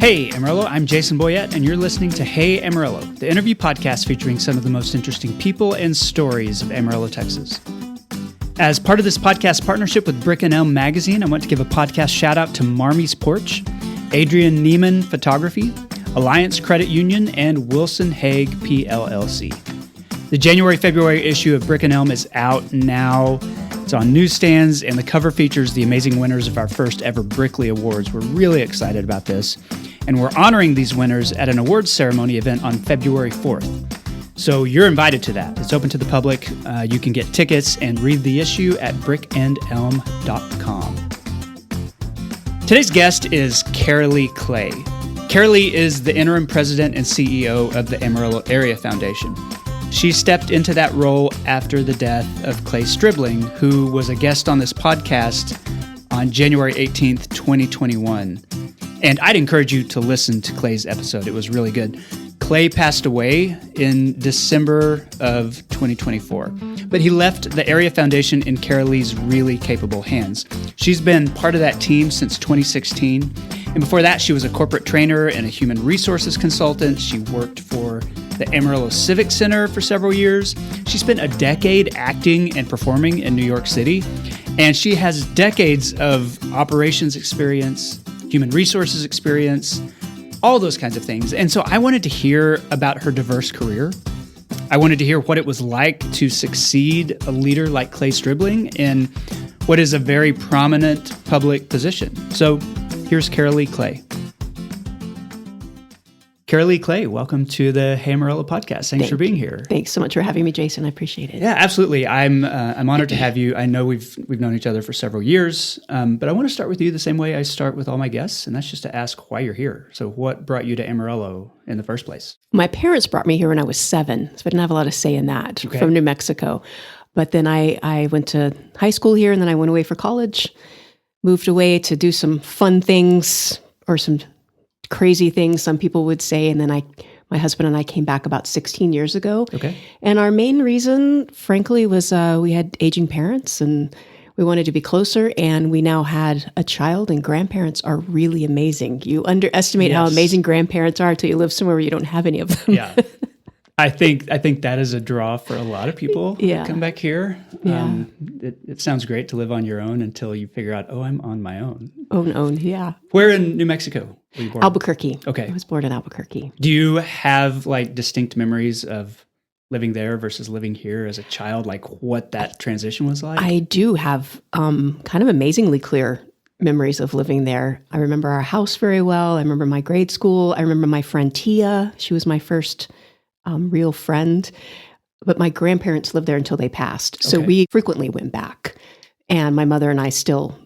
Hey Amarillo, I'm Jason Boyett, and you're listening to Hey Amarillo, the interview podcast featuring some of the most interesting people and stories of Amarillo, Texas. As part of this podcast partnership with Brick and Elm magazine, I want to give a podcast shout out to Marmy's Porch, Adrian Neiman Photography, Alliance Credit Union, and Wilson Hague PLLC. The January-February issue of Brick and Elm is out now. It's on newsstands, and the cover features the amazing winners of our first ever Brickley Awards. We're really excited about this, and we're honoring these winners at an awards ceremony event on February 4th. So you're invited to that. It's open to the public. You can get tickets and read the issue at brickandelm.com. Today's guest is Keralee Clay. Keralee is the Interim President and CEO of the Amarillo Area Foundation. She stepped into that role after the death of Clay Stribling, who was a guest on this podcast on January 18th, 2021. And I'd encourage you to listen to Clay's episode. It was really good. Clay passed away in December of 2024, but he left the Area Foundation in Keralee's really capable hands. She's been part of that team since 2016, and before that, she was a corporate trainer and a human resources consultant. She worked for the Amarillo Civic Center for several years. She spent a decade acting and performing in New York City, and she has decades of operations experience, human resources experience, all those kinds of things. And so I wanted to hear about her diverse career. I wanted to hear what it was like to succeed a leader like Clay Stribling in what is a very prominent public position. So here's Keralee Clay. Keralee Clay, welcome to the Hey Amarillo podcast. Thanks for being here. Thanks so much for having me, Jason. I appreciate it. Yeah, absolutely. I'm honored to have you. I know we've known each other for several years, but I want to start with you the same way I start with all my guests, and that's just to ask why you're here. So what brought you to Amarillo in the first place? My parents brought me here when I was 7, so I didn't have a lot of say in that, from New Mexico. But then I went to high school here, and then I went away for college, moved away to do some fun things or some crazy things, some people would say. And then my husband and I came back about 16 years ago. Okay. And our main reason, frankly, was we had aging parents and we wanted to be closer. And we now had a child, and grandparents are really amazing. You underestimate how amazing grandparents are until you live somewhere where you don't have any of them. Yeah. I think that is a draw for a lot of people who come back here. Yeah. It sounds great to live on your own until you figure out, I'm on my own. Own, yeah. Where in New Mexico were you born? Albuquerque. Okay. I was born in Albuquerque. Do you have like distinct memories of living there versus living here as a child, like what that transition was like? I do have kind of amazingly clear memories of living there. I remember our house very well. I remember my grade school. I remember my friend Tia. She was my first real friend. But my grandparents lived there until they passed. So we frequently went back. And my mother and I still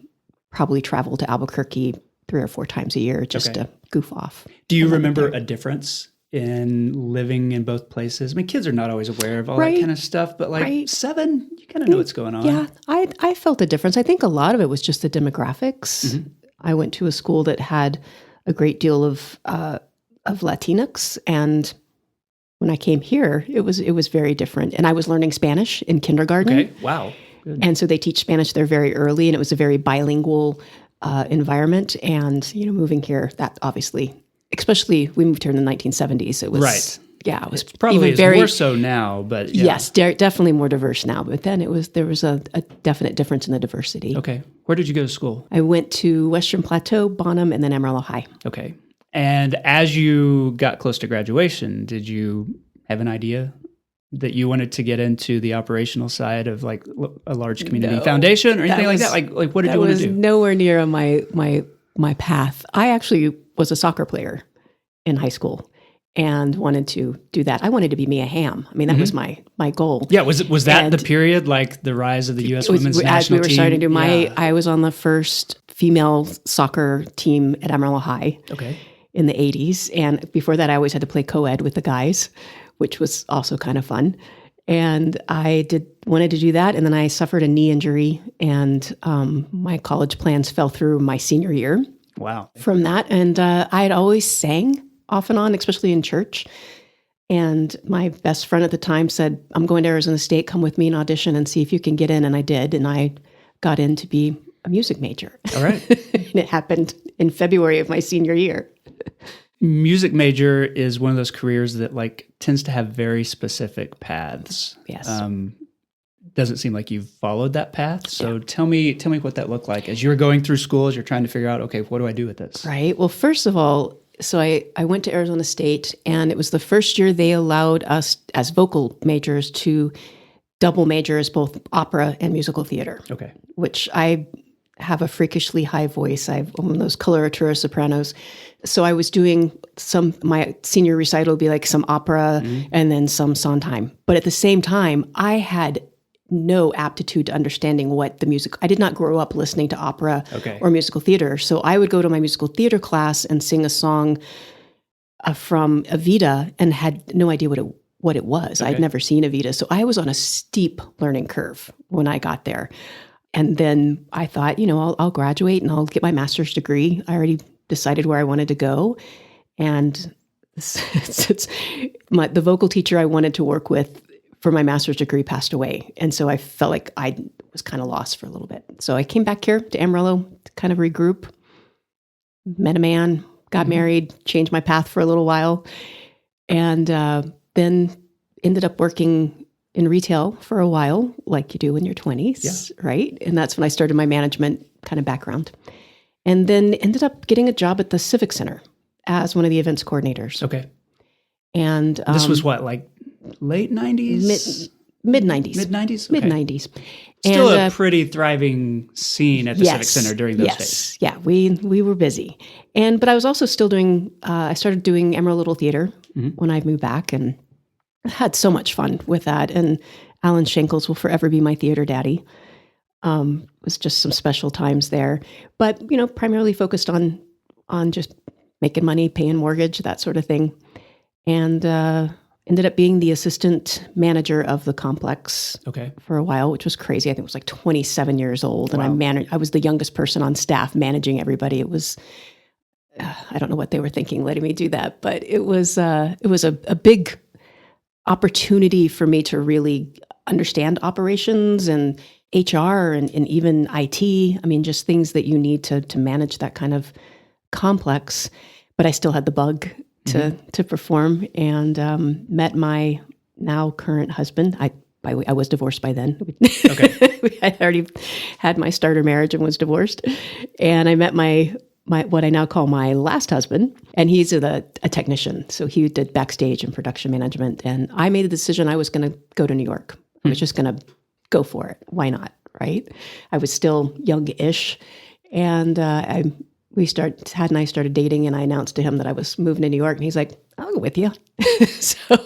probably travel to Albuquerque 3 or 4 times a year just to goof off. Do you remember a difference in living in both places? I mean, kids are not always aware of all that kind of stuff, but like 7, you kind of know what's going on. Yeah, I felt a difference. I think a lot of it was just the demographics. Mm-hmm. I went to a school that had a great deal of Latinx, and when I came here, it was very different. And I was learning Spanish in kindergarten. Okay, wow. Good. And so they teach Spanish there very early, and it was a very bilingual environment. And, moving here, that obviously, especially we moved here in the 1970s. It was, yeah, it was it's probably even more so now, but yeah. Yes, definitely more diverse now. But then there was a definite difference in the diversity. Okay. Where did you go to school? I went to Western Plateau, Bonham, and then Amarillo High. Okay. And as you got close to graduation, did you have an idea that you wanted to get into the operational side of like a large community foundation or anything like that? Like what did you want to do? That was nowhere near on my path. I actually was a soccer player in high school and wanted to do that. I wanted to be Mia Hamm. I mean, that was my goal. Yeah, was that the period, like the rise of the U.S. women's national team? As we were starting to do I was on the first female soccer team at Amarillo High in the 80s. And before that, I always had to play co-ed with the guys, which was also kind of fun. And I wanted to do that. And then I suffered a knee injury, and my college plans fell through my senior year. Wow. From that. And I had always sang off and on, especially in church. And my best friend at the time said, I'm going to Arizona State, come with me and audition and see if you can get in. And I did. And I got in to be a music major. All right. And it happened in February of my senior year. Music major is one of those careers that like tends to have very specific paths. Yes. Doesn't seem like you've followed that path. So tell me what that looked like as you were going through school, as you're trying to figure out, okay, what do I do with this? Right. Well, first of all, so I went to Arizona State, and it was the first year they allowed us as vocal majors to double major as both opera and musical theater. Okay. Which I have a freakishly high voice. I'm one of those coloratura sopranos. So I was doing my senior recital would be like some opera and then some Sondheim. But at the same time, I had no aptitude to understanding what the music. I did not grow up listening to opera or musical theater. So I would go to my musical theater class and sing a song from Evita and had no idea what it was. I'd never seen Evita. So I was on a steep learning curve when I got there. And then I thought, I'll graduate and I'll get my master's degree. I already decided where I wanted to go. And the vocal teacher I wanted to work with for my master's degree passed away. And so I felt like I was kind of lost for a little bit. So I came back here to Amarillo to kind of regroup, met a man, got married, changed my path for a little while, and then ended up working in retail for a while, like you do in your 20s, right? And that's when I started my management kind of background. And then ended up getting a job at the Civic Center as one of the events coordinators. Okay. And this was what, like late 90s? Mid-90s. Mid-90s? Okay. Mid-90s. Still a pretty thriving scene at the Civic Center during those days. Yeah, we were busy. But I was also still doing, I started doing Amarillo Little Theatre when I moved back, and had so much fun with that. And Alan Schenkels will forever be my theater daddy. It was just some special times there. But, primarily focused on just making money, paying mortgage, that sort of thing. And ended up being the assistant manager of the complex for a while, which was crazy. I think it was like 27 years old. And I was the youngest person on staff managing everybody. It was, I don't know what they were thinking letting me do that, but it was a big opportunity for me to really understand operations and HR and even IT. I mean, just things that you need to manage that kind of complex. But I still had the bug to perform, and met my now current husband. I was divorced by then. I already had my starter marriage and was divorced. And I met my what I now call my last husband, and he's a technician. So he did backstage and production management. And I made a decision I was going to go to New York. I was just going to go for it. Why not, right? I was still young-ish. And Tad and I started dating, and I announced to him that I was moving to New York, and he's like, I'll go with you. So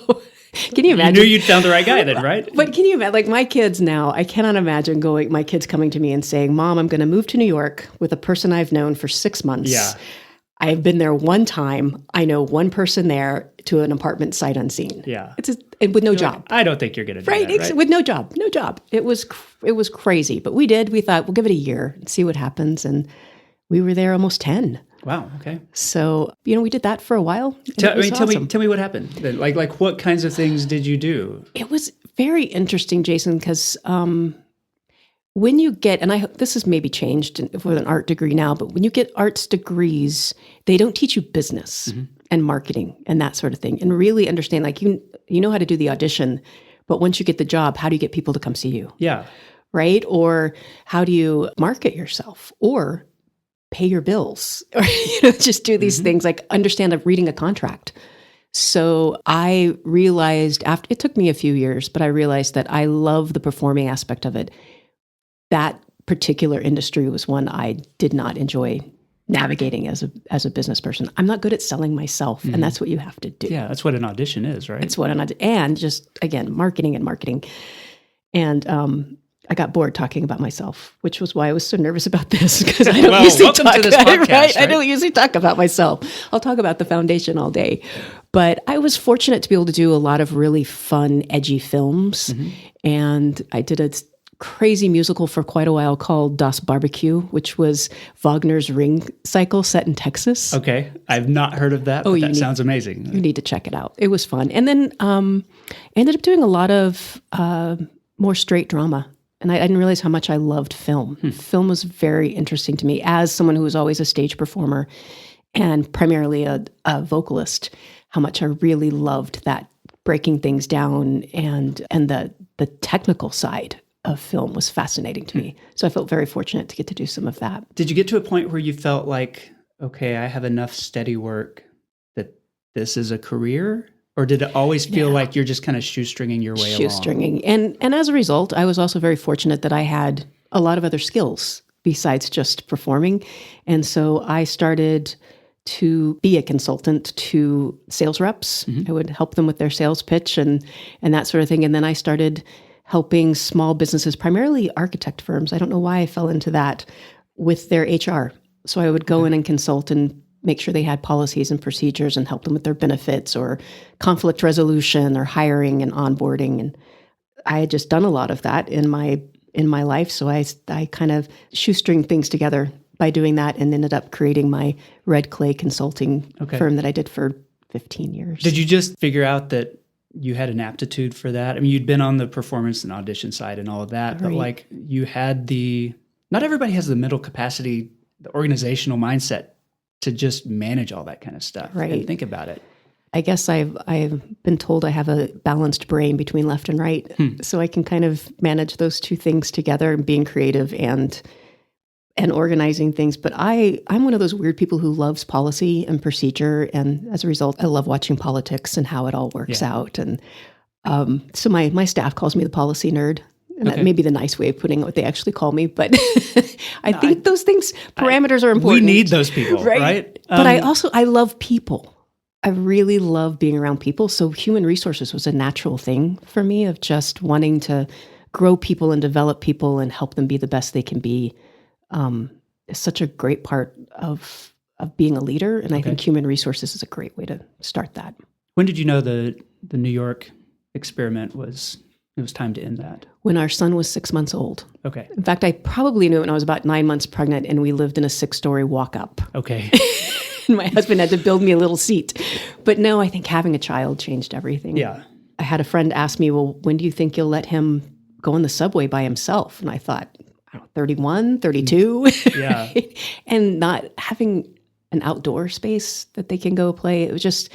can you imagine? You knew you'd found the right guy then, right? But can you imagine, like my kids now, I cannot imagine my kids coming to me and saying, Mom, I'm going to move to New York with a person I've known for 6 months. Yeah. I've been there one time. I know one person there to an apartment sight unseen. Yeah. With no job. Like, I don't think you're going to do that, right? With no job. It was crazy. But we thought, we'll give it a year and see what happens. And we were there almost 10. Wow. Okay. So, we did that for a while. Tell me what happened. Like what kinds of things did you do? It was very interesting, Jason, because when you get, and this has maybe changed with an art degree now, but when you get arts degrees, they don't teach you business and marketing and that sort of thing. And really understand, like you know how to do the audition, but once you get the job, how do you get people to come see you? Yeah. Right? Or how do you market yourself? Or pay your bills, or just do these things, like understand reading a contract. So I realized it took me a few years, but I realized that I love the performing aspect of it. That particular industry was one I did not enjoy navigating as a business person. I'm not good at selling myself, and that's what you have to do. Yeah, that's what an audition is, right? It's what and just again marketing. And I got bored talking about myself, which was why I was so nervous about this, because I don't usually talk to this podcast, right? I don't usually talk about myself. I'll talk about the foundation all day. But I was fortunate to be able to do a lot of really fun, edgy films. And I did a crazy musical for quite a while called Das Barbecue, which was Wagner's Ring Cycle set in Texas. Okay. I've not heard of that, but that sounds amazing. You need to check it out. It was fun. And then ended up doing a lot of more straight drama. And I didn't realize how much I loved film. Film was very interesting to me as someone who was always a stage performer. and primarily a vocalist, how much I really loved that breaking things down, and the technical side of film was fascinating to me. So I felt very fortunate to get to do some of that. Did you get to a point where you felt like, okay, I have enough steady work that this is a career? Or did it always feel like you're just kind of shoestringing your way along? Shoestringing. And as a result, I was also very fortunate that I had a lot of other skills besides just performing. And so I started to be a consultant to sales reps. I would help them with their sales pitch and that sort of thing. And then I started helping small businesses, primarily architect firms. I don't know why I fell into that, with their HR. So I would go in and consult and make sure they had policies and procedures and help them with their benefits or conflict resolution or hiring and onboarding. And I had just done a lot of that in my life. So I kind of shoestring things together by doing that, and ended up creating my Red Clay consulting firm that I did for 15 years. Did you just figure out that you had an aptitude for that? I mean, you'd been on the performance and audition side and all of that, but like you had not everybody has the mental capacity, the organizational mindset to just manage all that kind of stuff and think about it. I guess I've been told I have a balanced brain between left and right. So I can kind of manage those two things together, being creative and organizing things. But I'm one of those weird people who loves policy and procedure. And as a result, I love watching politics and how it all works out. And so my staff calls me the policy nerd. And that may be the nice way of putting what they actually call me. But I think those things, parameters are important. We need those people, right? But I love people. I really love being around people. So human resources was a natural thing for me, of just wanting to grow people and develop people and help them be the best they can be. It's such a great part of being a leader. And I think human resources is a great way to start that. When did you know the New York experiment it was time to end that? When our son was 6 months old. Okay. In fact, I probably knew it when I was about 9 months pregnant, and we lived in a 6-story walk-up. Okay. And my husband had to build me a little seat. But no, I think having a child changed everything. Yeah. I had a friend ask me, well, when do you think you'll let him go on the subway by himself? And I thought, 31, 32. Yeah. And not having an outdoor space that they can go play. It was just,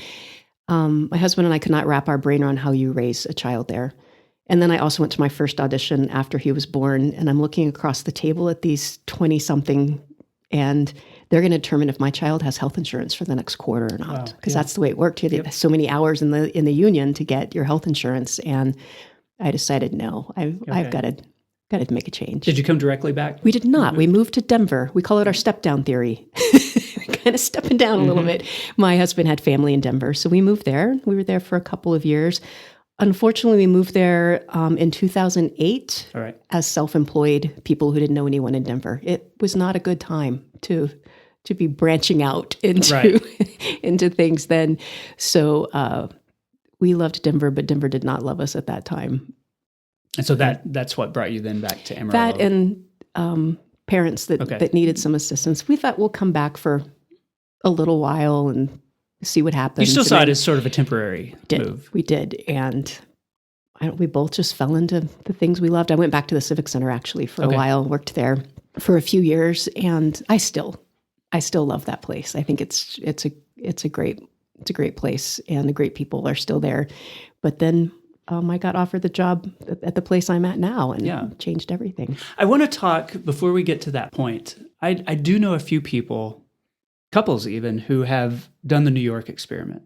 my husband and I could not wrap our brain around how you raise a child there. And then I also went to my first audition after he was born, and I'm looking across the table at these 20-something, and they're going to determine if my child has health insurance for the next quarter or not, because that's the way it worked. You had so many hours in the union to get your health insurance, and I decided no, I've got to make a change. Did you come directly back? We did not. We moved to Denver. We call it our step down theory. Kind of stepping down a little bit. My husband had family in Denver, so we moved there. We were there for a couple of years. Unfortunately, we moved there in 2008 as self-employed people who didn't know anyone in Denver. It was not a good time to be branching out into into things then. So we loved Denver, but Denver did not love us at that time. And so that's what brought you then back to Amarillo. That and parents that needed some assistance. We thought we'll come back for a little while and see what happens. You still saw it as sort of a temporary move. We did. And we both just fell into the things we loved. I went back to the Civic Center actually for a while, worked there for a few years, and I still love that place. I think it's a great place, and the great people are still there. But then I got offered the job at the place I'm at now, and it changed everything. I want to talk, before we get to that point, I do know a few people, couples even, who have done the New York experiment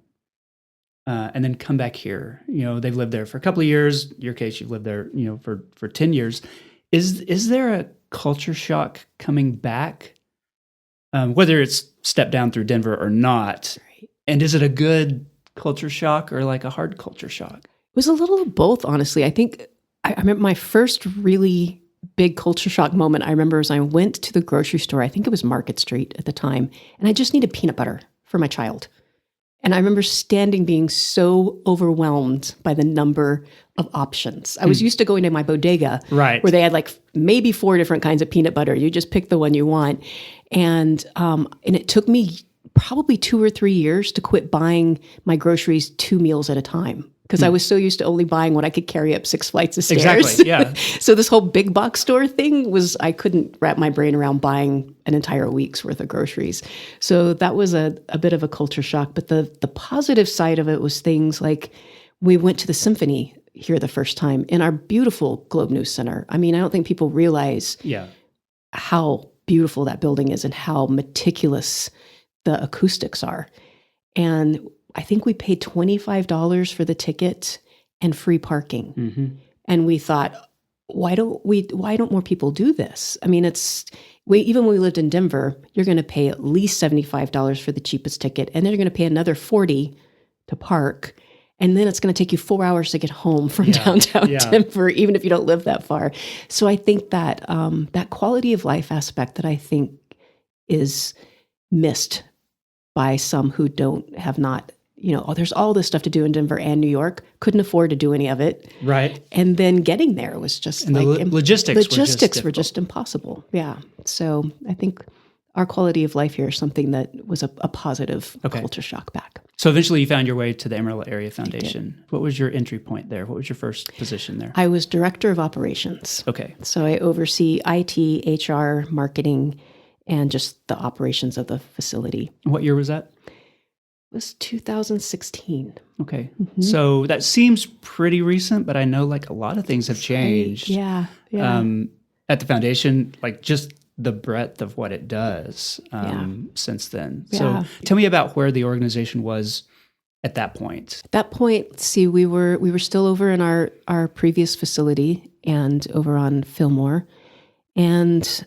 and then come back here. You know, they've lived there for a couple of years. In your case, you've lived there, for 10 years. Is there a culture shock coming back, whether it's stepped down through Denver or not? Right. And is it a good culture shock or like a hard culture shock? It was a little of both, honestly. I think I remember my first really big culture shock moment I remember as I went to the grocery store. I think it was Market Street at the time, and I just needed peanut butter for my child. And I remember being so overwhelmed by the number of options. I was used to going to my bodega, where they had like maybe 4 different kinds of peanut butter. You just pick the one you want. And it took me probably 2 or 3 years to quit buying my groceries 2 meals at a time, because I was so used to only buying what I could carry up 6 flights of stairs. Exactly, yeah. So this whole big box store thing I couldn't wrap my brain around buying an entire week's worth of groceries. So that was a bit of a culture shock. But the positive side of it was things like we went to the symphony here the first time in our beautiful Globe News Center. I mean, I don't think people realize how beautiful that building is and how meticulous the acoustics are. And I think we paid $25 for the ticket and free parking. Mm-hmm. And we thought, why don't more people do this? I mean, even when we lived in Denver, you're going to pay at least $75 for the cheapest ticket, and then you're going to pay another $40 to park. And then it's going to take you 4 hours to get home from downtown Denver, even if you don't live that far. So I think that that quality of life aspect that I think is missed by some who have not, there's all this stuff to do in Denver and New York, couldn't afford to do any of it. Right. And then getting there was just and the logistics were just impossible. Yeah. So I think our quality of life here is something that was a positive culture shock back. So eventually you found your way to the Amarillo Area Foundation. What was your entry point there? What was your first position there? I was director of operations. Okay. So I oversee IT, HR, marketing, and just the operations of the facility. What year was that? It was 2016. Okay. Mm-hmm. So that seems pretty recent, but I know like a lot of things have changed. Yeah. At the foundation, like just the breadth of what it does since then. Yeah. So tell me about where the organization was at that point. At that point, see, we were still over in our previous facility and over on Fillmore. And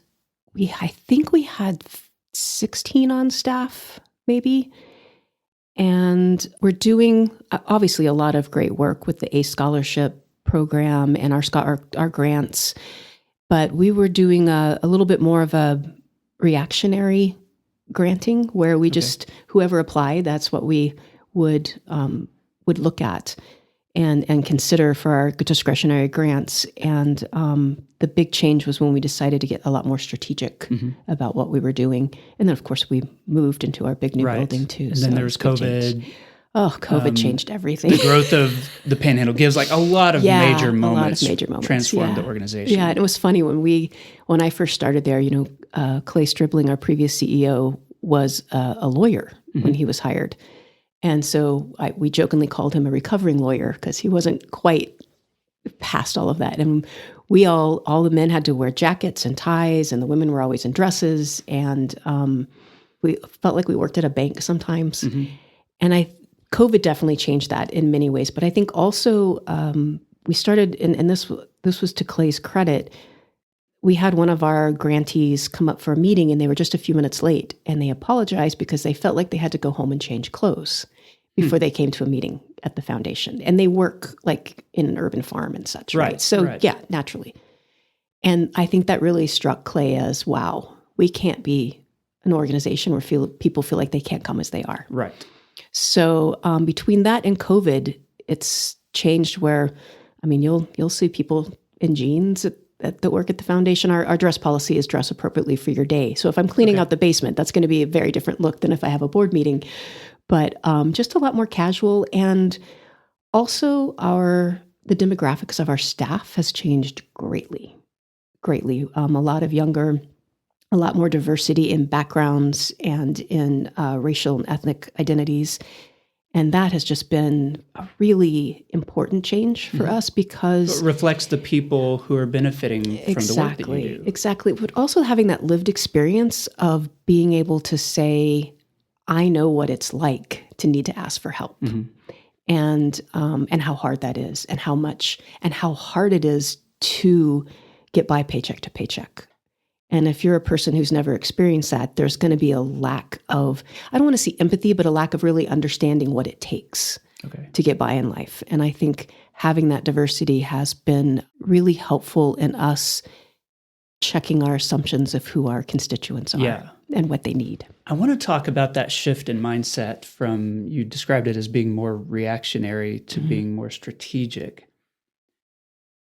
I think we had 16 on staff, maybe. And we're doing obviously a lot of great work with the ACE scholarship program and our grants, but we were doing a little bit more of a reactionary granting where we just whoever applied, that's what we would look at and consider for our discretionary grants. And the big change was when we decided to get a lot more strategic about what we were doing. And then, of course, we moved into our big new building, too. And then there was COVID. COVID changed everything. The growth of the Panhandle gives like a lot of major moments transformed the organization. Yeah, and it was funny when I first started there, Clay Stribling, our previous CEO, was a lawyer when he was hired. And so we jokingly called him a recovering lawyer because he wasn't quite past all of that. And all the men had to wear jackets and ties, and the women were always in dresses. And we felt like we worked at a bank sometimes. Mm-hmm. And COVID definitely changed that in many ways. But I think also we started, and this was to Clay's credit, we had one of our grantees come up for a meeting and they were just a few minutes late, and they apologized because they felt like they had to go home and change clothes before they came to a meeting at the foundation. And they work like in an urban farm and such, right? So yeah, naturally. And I think that really struck Clay as, wow, we can't be an organization where people feel like they can't come as they are. Right. So between that and COVID, it's changed where, I mean, you'll see people in jeans that work at the foundation. Our dress policy is dress appropriately for your day. So if I'm cleaning out the basement, that's going to be a very different look than if I have a board meeting. But just a lot more casual. And also the demographics of our staff has changed greatly. A lot of younger, a lot more diversity in backgrounds and in racial and ethnic identities. And that has just been a really important change for us because it reflects the people who are benefiting from the work that you do. Exactly. But also having that lived experience of being able to say, I know what it's like to need to ask for help. Mm-hmm. And how hard that is, and how hard it is to get by paycheck to paycheck. And if you're a person who's never experienced that, there's going to be a lack of, I don't want to see empathy, but a lack of really understanding what it takes to get by in life. And I think having that diversity has been really helpful in us checking our assumptions of who our constituents are and what they need. I want to talk about that shift in mindset from, you described it as being more reactionary to being more strategic.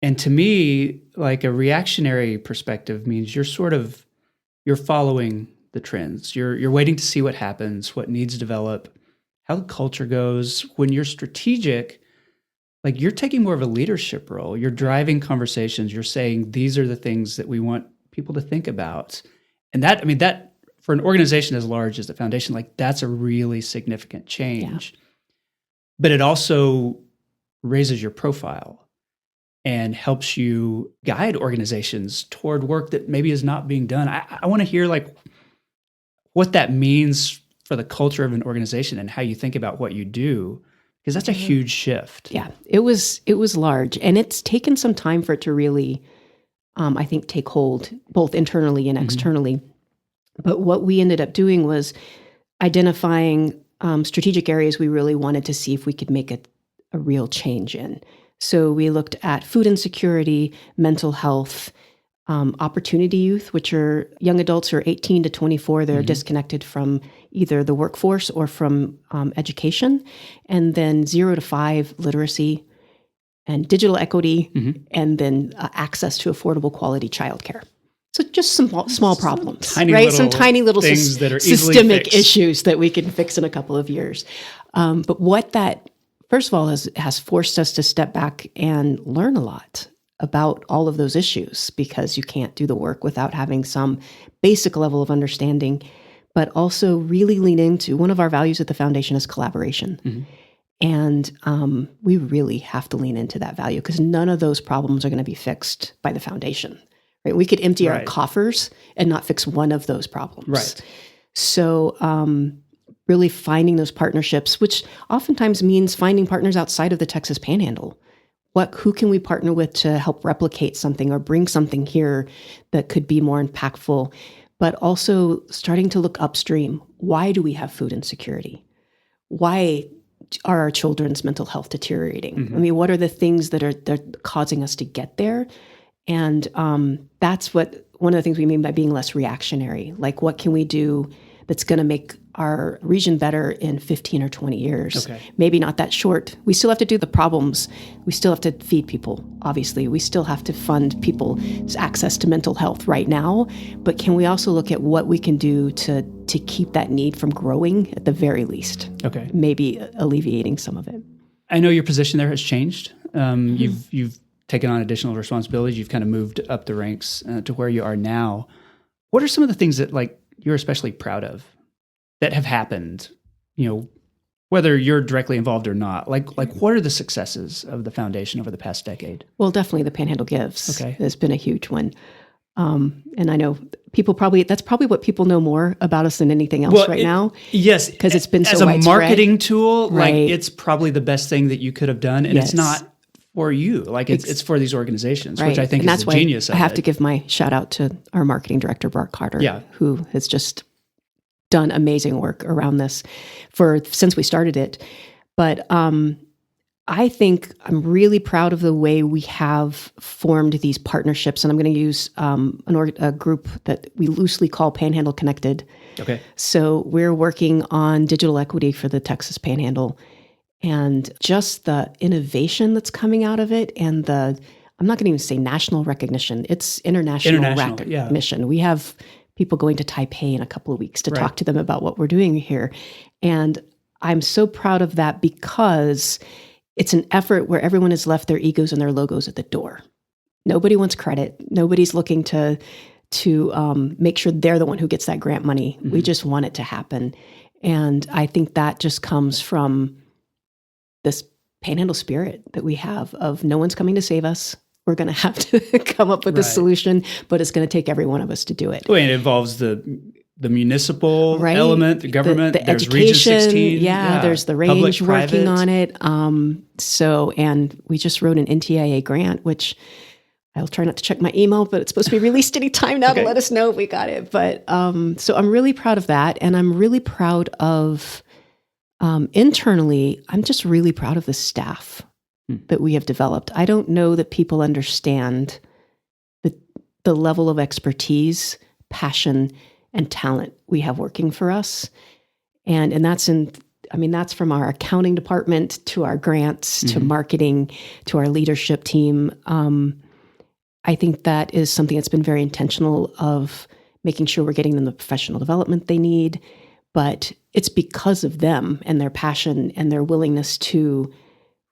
And to me, like a reactionary perspective means you're following the trends. You're waiting to see what happens, what needs to develop, how the culture goes. When you're strategic, like you're taking more of a leadership role. You're driving conversations. You're saying these are the things that we want people to think about. And that, I mean, that for an organization as large as the foundation, like that's a really significant change. Yeah. But it also raises your profile and helps you guide organizations toward work that maybe is not being done. I want to hear like what that means for the culture of an organization and how you think about what you do, because that's a huge shift. Yeah, it was large, and it's taken some time for it to really, I think, take hold both internally and externally. But what we ended up doing was identifying strategic areas we really wanted to see if we could make a real change in. So we looked at food insecurity, mental health, opportunity youth, which are young adults who are 18 to 24. They're disconnected from either the workforce or from education. And then 0 to 5 literacy and digital equity, and then access to affordable quality childcare. So just some small problems, right? Some tiny little things that are systemic issues that we can fix in a couple of years. But what that, first of all, has forced us to step back and learn a lot about all of those issues, because you can't do the work without having some basic level of understanding, but also really lean into one of our values at the foundation is collaboration. And we really have to lean into that value, because none of those problems are going to be fixed by the foundation. Right? We could empty our coffers and not fix one of those problems. Right. So really finding those partnerships, which oftentimes means finding partners outside of the Texas Panhandle. Who can we partner with to help replicate something or bring something here that could be more impactful, but also starting to look upstream. Why do we have food insecurity? Why are our children's mental health deteriorating? I mean, what are the things that are causing us to get there? And that's one of the things we mean by being less reactionary. Like, what can we do that's going to make our region better in 15 or 20 years? Okay. Maybe not that short. We still have to do the problems. We still have to feed people, obviously. We still have to fund people's access to mental health right now. But can we also look at what we can do to keep that need from growing at the very least? Okay. Maybe alleviating some of it. I know your position there has changed. You've taken on additional responsibilities. You've kind of moved up the ranks to where you are now. What are some of the things that like you're especially proud of that have happened, you know, whether you're directly involved or not? Like what are the successes of the foundation over the past decade? Well, definitely the Panhandle Gives has been a huge one. And I know that's probably what people know more about us than anything else now. Yes. Because it's been so as a widespread. Marketing tool, like it's probably the best thing that you could have done. And it's not for you, like it's for these organizations, which I think is the genius of it. I have to give my shout out to our marketing director, Bart Carter, who has just done amazing work around this since we started it. But I think I'm really proud of the way we have formed these partnerships, and I'm going to use a group that we loosely call Panhandle Connected. Okay. So we're working on digital equity for the Texas Panhandle. And just the innovation that's coming out of it, and I'm not going to even say national recognition, it's international recognition. Yeah. We have people going to Taipei in a couple of weeks to talk to them about what we're doing here. And I'm so proud of that, because it's an effort where everyone has left their egos and their logos at the door. Nobody wants credit. Nobody's looking to make sure they're the one who gets that grant money. We just want it to happen. And I think that just comes from this Panhandle spirit that we have of no one's coming to save us. We're going to have to come up with a solution, but it's going to take every one of us to do it. Well, and it involves the municipal element, the government, the there's education, Region 16. There's the range working on it. And we just wrote an NTIA grant, which I'll try not to check my email, but it's supposed to be released any time now to let us know if we got it. But so I'm really proud of that. And I'm really proud of internally, I'm just really proud of the staff that we have developed. I don't know that people understand the level of expertise, passion, and talent we have working for us. And that's that's from our accounting department to our grants, to marketing, to our leadership team. I think that is something that's been very intentional of making sure we're getting them the professional development they need. But it's because of them and their passion and their willingness to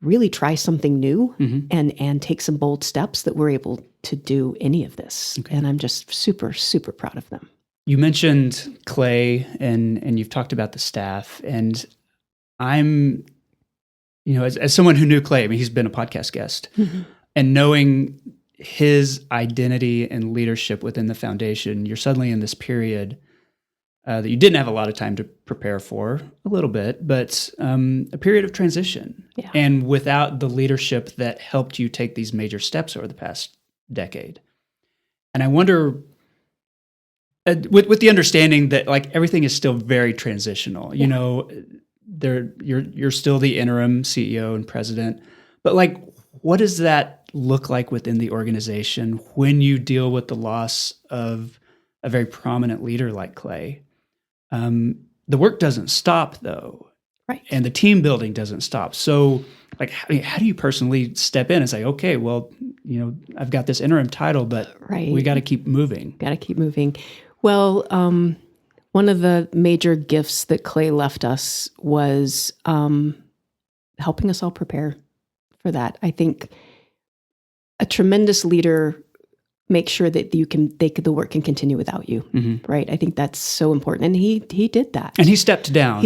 really try something new and take some bold steps that we're able to do any of this. Okay. And I'm just super, super proud of them. You mentioned Clay and you've talked about the staff, and I'm, as someone who knew Clay, I mean, he's been a podcast guest, and knowing his identity and leadership within the foundation, you're suddenly in this period that you didn't have a lot of time to prepare for, a little bit, but a period of transition. Yeah. And without the leadership that helped you take these major steps over the past decade. And I wonder, with the understanding that like everything is still very transitional, you're still the interim CEO and president, but like, what does that look like within the organization when you deal with the loss of a very prominent leader like Clay? The work doesn't stop though. Right. And the team building doesn't stop. So like, how do you personally step in and say, okay, well, I've got this interim title, but we got to keep moving. Got to keep moving. Well, one of the major gifts that Clay left us was helping us all prepare for that. I think a tremendous leader makes sure that the work can continue without you, right? I think that's so important. And he did that. And he stepped down.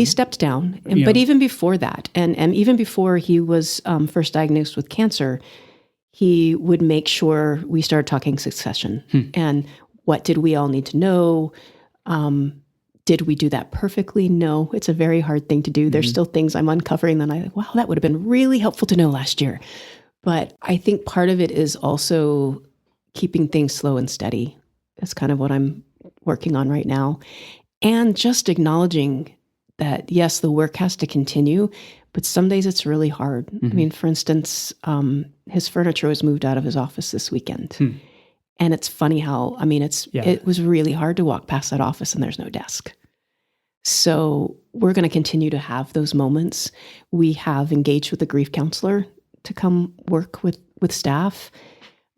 But even before that, and even before he was first diagnosed with cancer, he would make sure we started talking succession. And what did we all need to know? Did we do that perfectly? No, it's a very hard thing to do. There's still things I'm uncovering that wow, that would have been really helpful to know last year. But I think part of it is also keeping things slow and steady. That's kind of what I'm working on right now. And just acknowledging that, yes, the work has to continue, but some days it's really hard. I mean, for instance, his furniture was moved out of his office this weekend. And it's funny how, it was really hard to walk past that office and there's no desk. So we're going to continue to have those moments. We have engaged with a grief counselor to come work with staff.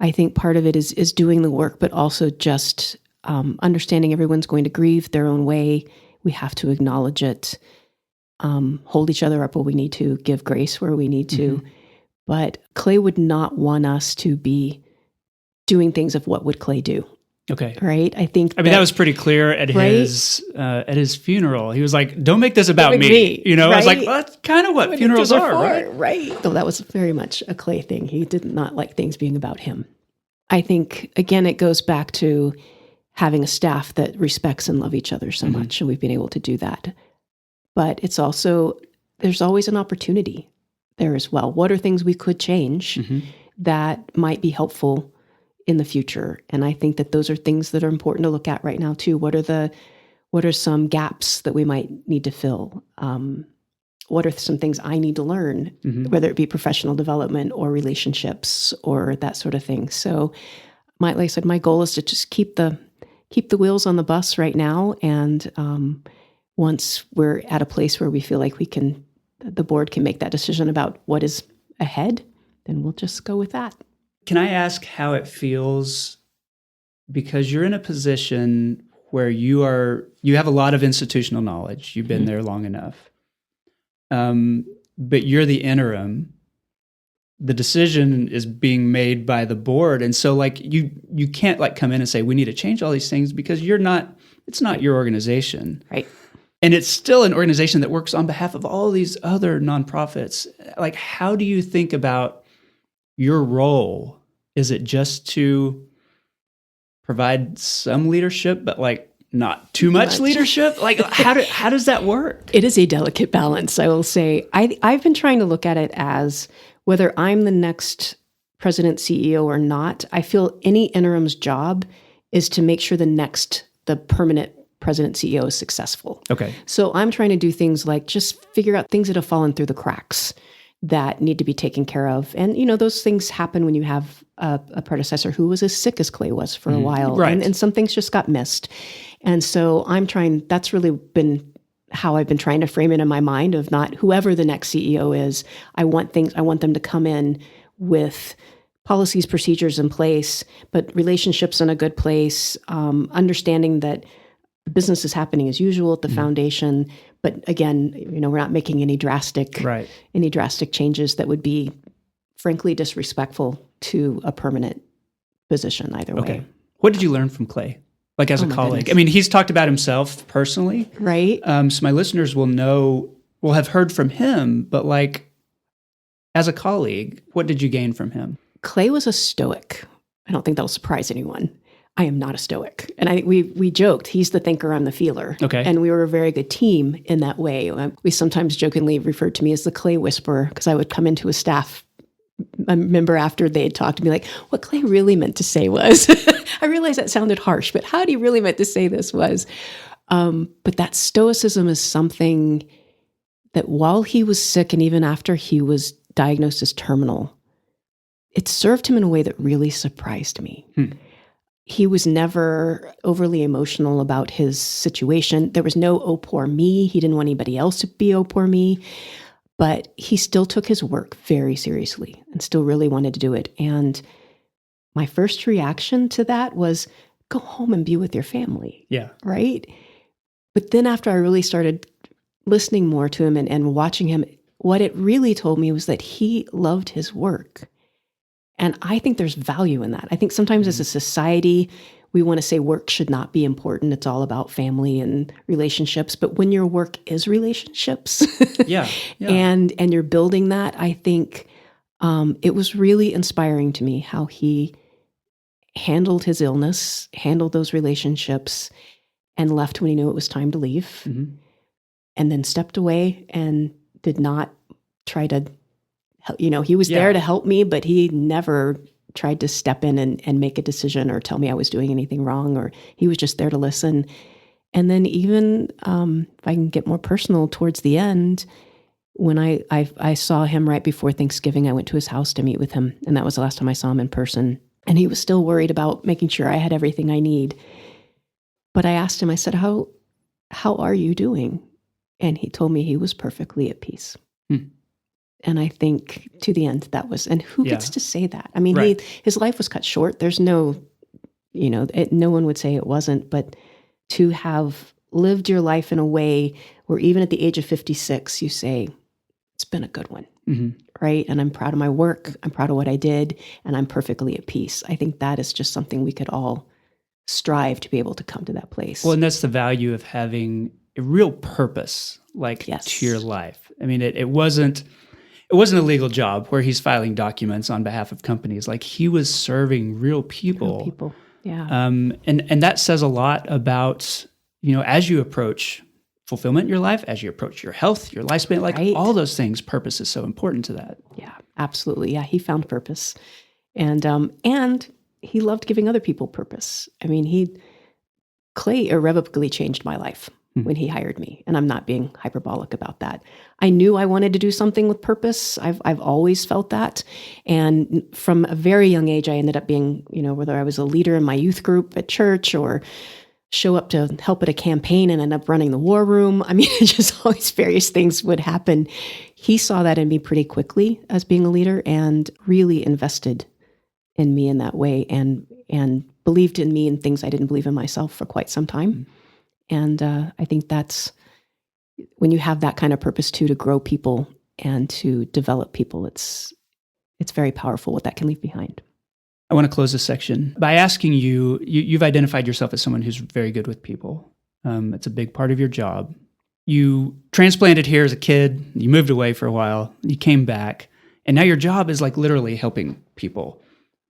I think part of it is doing the work, but also just understanding everyone's going to grieve their own way. We have to acknowledge it, hold each other up where we need to, give grace where we need to. But Clay would not want us to be doing things of what would Clay do. Okay. Right? I mean, that was pretty clear at his funeral. He was like, don't make this about me. Right? I was like, well, that's kind of what funerals are, right? Right. So that was very much a Clay thing. He did not like things being about him. I think, again, it goes back to having a staff that respects and love each other so much, and we've been able to do that. But it's also, there's always an opportunity there as well. What are things we could change that might be helpful in the future? And I think that those are things that are important to look at right now too. What are some gaps that we might need to fill? What are some things I need to learn, whether it be professional development or relationships or that sort of thing? So like I said, my goal is to just keep the wheels on the bus right now. And once we're at a place where we feel like the board can make that decision about what is ahead, then we'll just go with that. Can I ask how it feels? Because you're in a position where you have a lot of institutional knowledge. You've been there long enough. But you're the interim. The decision is being made by the board. And so like you can't like come in and say, we need to change all these things, because it's not your organization. Right. And it's still an organization that works on behalf of all these other nonprofits. Like, how do you think about your role? Is it just to provide some leadership, but like not too much leadership? Like, how does that work? It is a delicate balance, I will say. I've been trying to look at it as whether I'm the next president CEO or not, I feel any interim's job is to make sure the permanent president CEO is successful. Okay. So I'm trying to do things like just figure out things that have fallen through the cracks that need to be taken care of. And, those things happen when you have a predecessor who was as sick as Clay was for a while. Right. And some things just got missed. And so that's really been how I've been trying to frame it in my mind of not whoever the next CEO is. I want them to come in with policies, procedures in place, but relationships in a good place, understanding that the business is happening as usual at the foundation. But again, we're not making any drastic changes that would be, frankly, disrespectful to a permanent position either way. What did you learn from Clay? Like as a colleague? Goodness. I mean, he's talked about himself personally. Right. So my listeners will have heard from him, but like as a colleague, what did you gain from him? Clay was a stoic. I don't think that'll surprise anyone. I am not a stoic. And I think we joked, he's the thinker, I'm the feeler. Okay. And we were a very good team in that way. We sometimes jokingly referred to me as the Clay whisperer, because I would come into a staff member after they had talked to me like, what Clay really meant to say was, I realize that sounded harsh, but how he really meant to say this was, but that stoicism is something that while he was sick and even after he was diagnosed as terminal, it served him in a way that really surprised me. He was never overly emotional about his situation. There was no, oh, poor me. He didn't want anybody else to be, oh, poor me. But he still took his work very seriously and still really wanted to do it. And my first reaction to that was, go home and be with your family. Yeah. Right? But then after I really started listening more to him and watching him, what it really told me was that he loved his work. And I think there's value in that. I think sometimes as a society, we want to say work should not be important. It's all about family and relationships. But when your work is relationships, and you're building that, I think it was really inspiring to me how he handled his illness, handled those relationships, and left when he knew it was time to leave, and then stepped away and did not try to. He was there to help me, but he never tried to step in and make a decision or tell me I was doing anything wrong, or he was just there to listen. And then even if I can get more personal towards the end, when I saw him right before Thanksgiving, I went to his house to meet with him. And that was the last time I saw him in person. And he was still worried about making sure I had everything I need. But I asked him, I said, how are you doing? And he told me he was perfectly at peace. And I think to the end that was, and who gets to say that? I mean, his life was cut short. There's no, no one would say it wasn't, but to have lived your life in a way where even at the age of 56, you say, it's been a good one, right? And I'm proud of my work. I'm proud of what I did, and I'm perfectly at peace. I think that is just something we could all strive to be able to come to that place. Well, and that's the value of having a real purpose, to your life. I mean, it wasn't a legal job where he's filing documents on behalf of companies. Like, he was serving real people. Yeah. And that says a lot about, as you approach fulfillment in your life, as you approach your health, your lifespan, all those things, purpose is so important to that. Yeah, absolutely. Yeah, he found purpose. And he loved giving other people purpose. I mean, Clay irrevocably changed my life when he hired me. And I'm not being hyperbolic about that. I knew I wanted to do something with purpose. I've always felt that. And from a very young age, I ended up being, whether I was a leader in my youth group at church or show up to help at a campaign and end up running the war room. I mean, just always various things would happen. He saw that in me pretty quickly as being a leader and really invested in me in that way and believed in me in things I didn't believe in myself for quite some time. And I think that's when you have that kind of purpose too, to grow people and to develop people, it's very powerful what that can leave behind. I want to close this section by asking you've identified yourself as someone who's very good with people. It's a big part of your job. You transplanted here as a kid, you moved away for a while, you came back, and now your job is literally helping people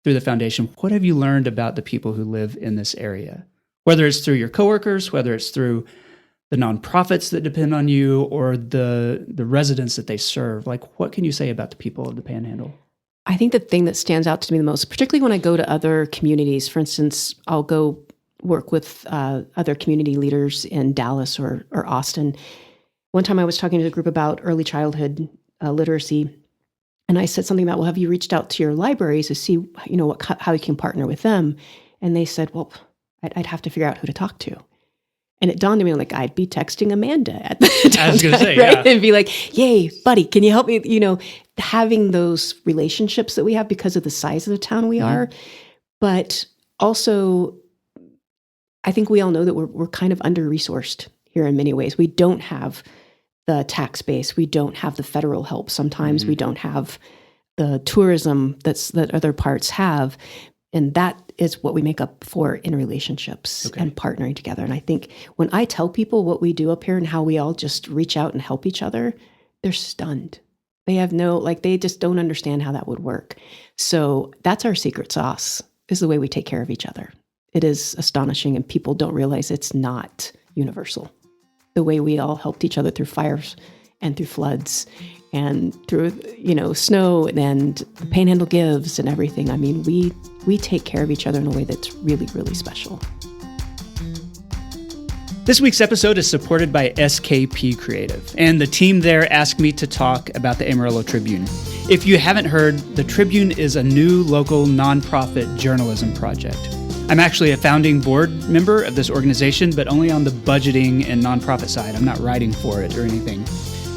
through the foundation. What have you learned about the people who live in this area? Whether it's through your coworkers, whether it's through the nonprofits that depend on you, or the residents that they serve, what can you say about the people of the Panhandle? I think the thing that stands out to me the most, particularly when I go to other communities, for instance, I'll go work with other community leaders in Dallas or Austin. One time I was talking to a group about early childhood literacy, and I said something about, well, have you reached out to your libraries to see, how you can partner with them? And they said, well, I'd have to figure out who to talk to. And it dawned on me, I'd be texting Amanda at the time. I was going to say, right? And be like, yay, buddy, can you help me? Having those relationships that we have because of the size of the town we are, but also I think we all know that we're kind of under-resourced here in many ways. We don't have the tax base. We don't have the federal help. Sometimes we don't have the tourism that other parts have. And that is what we make up for in relationships and partnering together. And I think when I tell people what we do up here and how we all just reach out and help each other, they're stunned. They have they just don't understand how that would work. So that's our secret sauce, is the way we take care of each other. It is astonishing, and people don't realize it's not universal. The way we all helped each other through fires and through floods and through, snow and the Panhandle Gives and everything. I mean, we take care of each other in a way that's really, really special. This week's episode is supported by SKP Creative, and the team there asked me to talk about the Amarillo Tribune. If you haven't heard, the Tribune is a new local nonprofit journalism project. I'm actually a founding board member of this organization, but only on the budgeting and nonprofit side. I'm not writing for it or anything.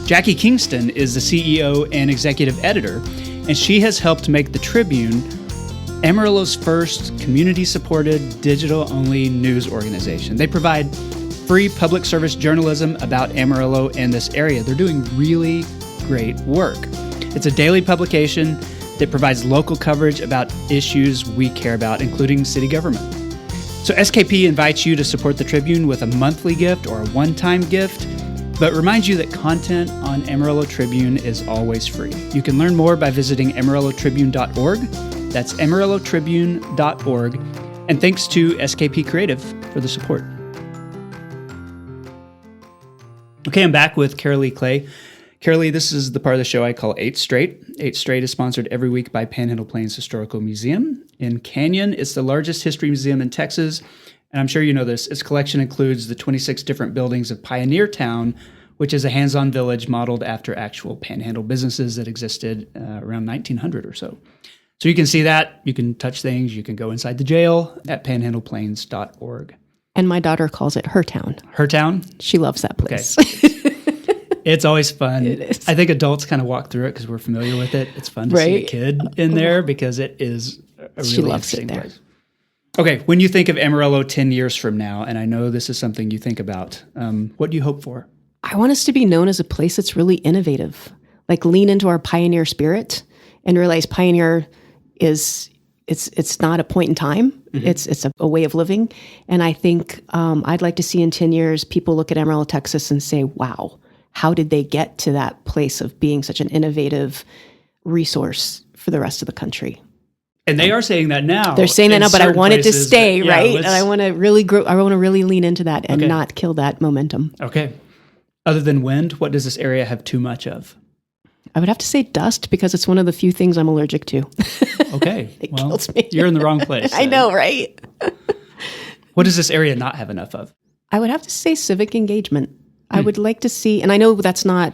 Jackie Kingston is the CEO and executive editor, and she has helped make the Tribune Amarillo's first community-supported, digital-only news organization. They provide free public service journalism about Amarillo and this area. They're doing really great work. It's a daily publication that provides local coverage about issues we care about, including city government. So SKP invites you to support the Tribune with a monthly gift or a one-time gift, but reminds you that content on Amarillo Tribune is always free. You can learn more by visiting amarillotribune.org. That's amarillotribune.org. And thanks to SKP Creative for the support. Okay, I'm back with Keralee Clay. Keralee, this is the part of the show I call 8 Straight. 8 Straight is sponsored every week by Panhandle Plains Historical Museum in Canyon. It's the largest history museum in Texas, and I'm sure you know this. Its collection includes the 26 different buildings of Pioneer Town, which is a hands-on village modeled after actual Panhandle businesses that existed around 1900 or so. So you can see that. You can touch things. You can go inside the jail at panhandleplains.org. And my daughter calls it her town. Her town? She loves that place. Okay. It's always fun. It is. I think adults kind of walk through it because we're familiar with it. It's fun to see a kid in there because it is a really she loves interesting it there. place. Okay, when you think of Amarillo 10 years from now, and I know this is something you think about, what do you hope for? I want us to be known as a place that's really innovative, like lean into our pioneer spirit and realize pioneer is it's not a point in time. Mm-hmm. It's a way of living. And I think I'd like to see in 10 years, people look at Amarillo, Texas and say, wow, how did they get to that place of being such an innovative resource for the rest of the country? And they are saying that now. They're saying that now, but I want it to stay, but, right? And I want to really grow. I want to really lean into that and not kill that momentum. Okay. Other than wind, what does this area have too much of? I would have to say dust because it's one of the few things I'm allergic to. Okay. It kills me. You're in the wrong place. I know, right? What does this area not have enough of? I would have to say civic engagement. I would like to see, and I know it's not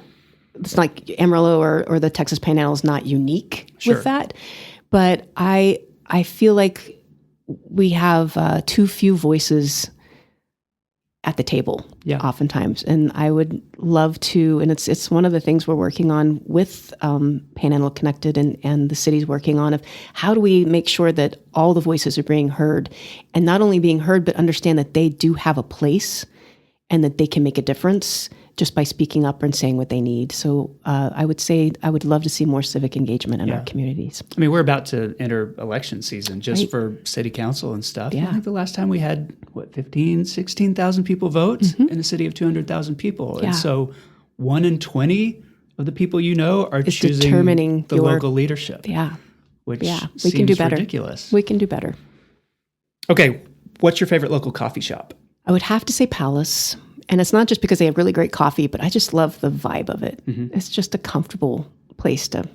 like Amarillo or the Texas Panhandle is not unique with that, but I feel like we have too few voices at the table oftentimes. And I would love to, and it's one of the things we're working on with Panhandle Connected and the city's working on of how do we make sure that all the voices are being heard, and not only being heard, but understand that they do have a place and that they can make a difference just by speaking up and saying what they need. So I would say I would love to see more civic engagement in our communities. I mean, we're about to enter election season just for city council and stuff. Yeah. I think the last time we had, 16,000 people vote in a city of 200,000 people. Yeah. And so 1 in 20 of the people you know are choosing determining the local leadership. Yeah. Which we can do better. Ridiculous. We can do better. Okay. What's your favorite local coffee shop? I would have to say Palace. And it's not just because they have really great coffee, but I just love the vibe of it. Mm-hmm. It's just a comfortable place to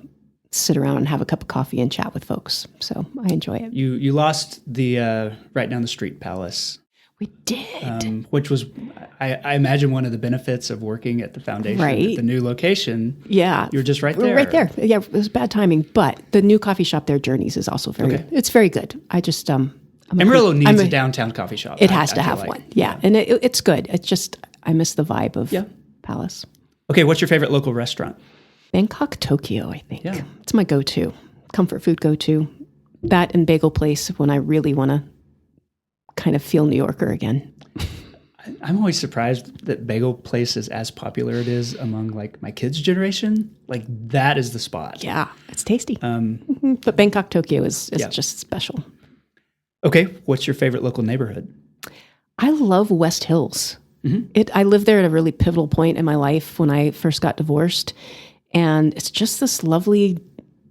sit around and have a cup of coffee and chat with folks. So I enjoy it. You lost the right down the street Palace. We did. Which was, I imagine, one of the benefits of working at the foundation. Right. At the new location. Yeah. You're just right there. We're right there. Yeah, it was bad timing. But the new coffee shop there, Journeys, is also it's very good. I just... Amarillo needs a downtown coffee shop. It has to have one. Yeah. And it's good. It's just, I miss the vibe of Palace. Okay. What's your favorite local restaurant? Bangkok Tokyo, I think. Yeah. It's my go-to. Comfort food go-to. That and Bagel Place when I really want to kind of feel New Yorker again. I'm always surprised that bagel place is as popular it is among like my kids' generation. Like that is the spot. Yeah, it's tasty. But Bangkok, Tokyo is just special. Okay, what's your favorite local neighborhood? I love West Hills. I lived there at a really pivotal point in my life when I first got divorced. And it's just this lovely,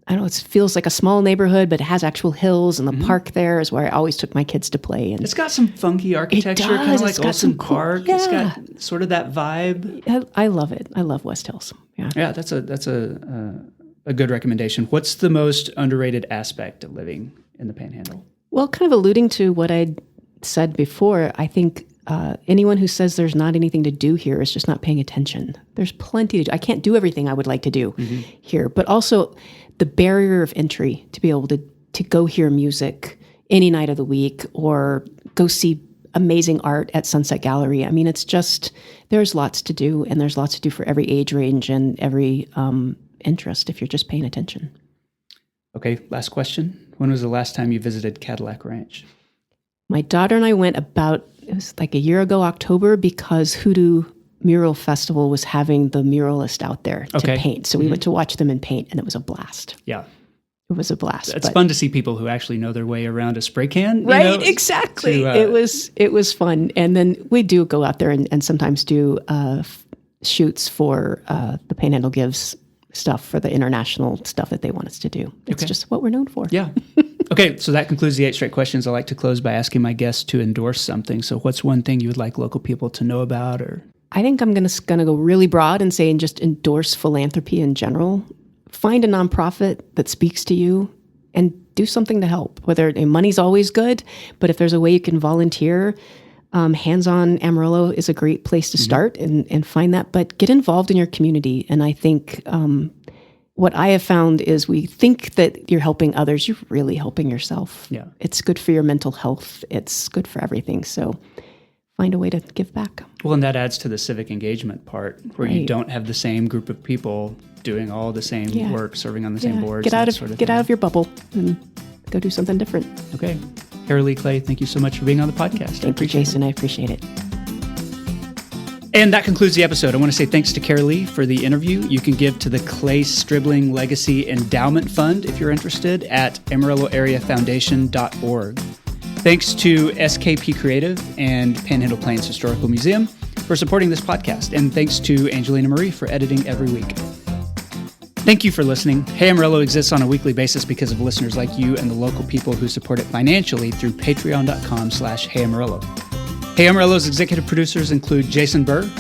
I don't know, it feels like a small neighborhood, but it has actual hills, and the park there is where I always took my kids to play. And it's got some funky architecture, kind of like Olsen Park. It's got sort of that vibe. I love it. I love West Hills. Yeah, that's a good recommendation. What's the most underrated aspect of living in the Panhandle? Well, kind of alluding to what I'd said before, I think anyone who says there's not anything to do here is just not paying attention. There's plenty to do. I can't do everything I would like to do here, but also the barrier of entry to be able to go hear music any night of the week or go see amazing art at Sunset Gallery. I mean, it's just, there's lots to do, and there's lots to do for every age range and every interest if you're just paying attention. Okay, last question. When was the last time you visited Cadillac Ranch? My daughter and I went it was like a year ago, October, because Hoodoo Mural Festival was having the muralist out there to paint. So we went to watch them in paint, and it was a blast. Yeah. It was a blast. It's fun to see people who actually know their way around a spray can. Right, exactly. It was fun. And then we do go out there and sometimes do shoots for the Panhandle Gives stuff, for the international stuff that they want us to do. It's just what we're known for. Yeah. Okay, so that concludes the 8 straight questions. I like to close by asking my guests to endorse something. So what's one thing you would like local people to know about? Or I think I'm going to go really broad and say, and just endorse philanthropy in general. Find a nonprofit that speaks to you and do something to help. Whether money's always good, but if there's a way you can volunteer, Hands-On Amarillo is a great place to start and find that. But get involved in your community. And I think what I have found is we think that you're helping others. You're really helping yourself. Yeah. It's good for your mental health. It's good for everything. So find a way to give back. Well, and that adds to the civic engagement part, where you don't have the same group of people doing all the same work, serving on the same boards. Get out of your bubble and go do something different. Okay. Keralee Clay, thank you so much for being on the podcast. Thank you, Jason. I appreciate it. And that concludes the episode. I want to say thanks to Keralee for the interview. You can give to the Clay Stribling Legacy Endowment Fund if you're interested at AmarilloAreaFoundation.org. Thanks to SKP Creative and Panhandle Plains Historical Museum for supporting this podcast. And thanks to Angelina Marie for editing every week. Thank you for listening. Hey Amarillo exists on a weekly basis because of listeners like you and the local people who support it financially through patreon.com/HeyAmarillo. Hey Amarillo's executive producers include Jason Burr,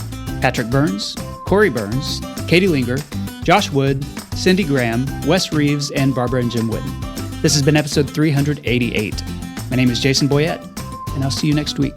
Patrick Burns, Corey Burns, Katie Linger, Josh Wood, Cindy Graham, Wes Reeves, and Barbara and Jim Witten. This has been episode 388. My name is Jason Boyett, and I'll see you next week.